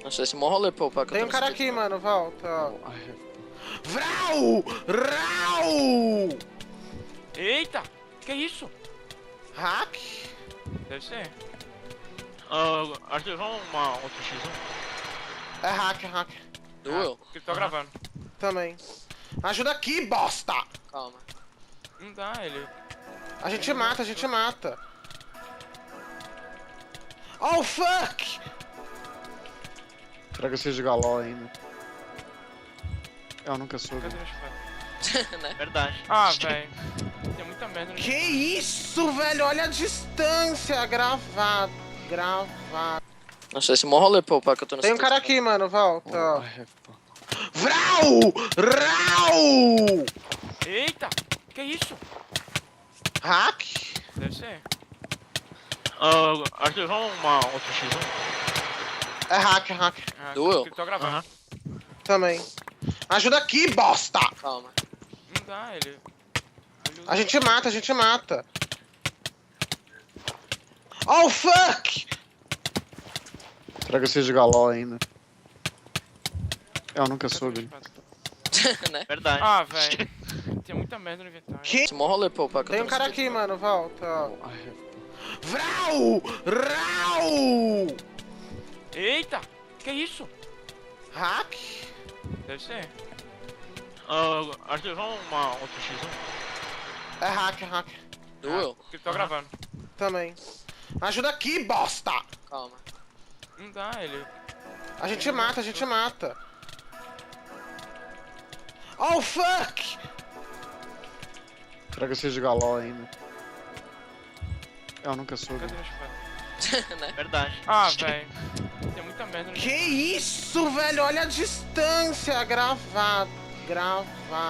Nossa, esse mó rolê, pô, pra que eu Tem tô um cara nesse aqui, vídeo. mano, volta. Vrau! Rau! Eita! Que isso? Hack? Deve ser. Acho que vamos uma outra X1. É hack, é hack. Duel? Que tô gravando. Também. Ajuda aqui, bosta! Calma. Não dá, ele. A gente mata, a gente mata. Oh, fuck! Será que eu seja galó ainda? Eu nunca soube. Cadê o espada? Né? Verdade. Ah, velho. Tem muita merda no Que isso, velho? Olha a distância. Gravado. Gravado. Nossa, esse mó rolê, pô, pra que eu tô nesse Tem um vídeo. cara aqui, mano, volta. Oh, Vrau! Rau! Eita! Que isso? Hack? Deve ser. Acho que vamos uma outra X1. É hack, é hack. Duel? Que tô gravando. Aham. Também. Ajuda aqui, bosta! Calma. Não dá, ele. A gente mata, a gente mata. Oh, fuck! Será que eu seja galó ainda? Eu nunca Cadê o soube. espada? Né? Verdade. Ah, velho. Tem muita merda no inventário. Que? Esse mó rolê, pô, pra que eu Tem tô um nesse cara vídeo. aqui, mano, volta. Vrau! Rau! Eita! Que isso? Hack? Deve ser. Acho que vamos uma outra X1. É hack, é hack. Duel? Que tô gravando. Também. Ajuda aqui, bosta! Calma. Não dá, ele. A gente mata, a gente mata. Oh, fuck! Será que eu seja galó ainda? Eu nunca soube. Cadê o espada? Né? Verdade. Ah, velho. Tem muita merda no Que isso, velho? Olha a distância. Gravado. Gravado.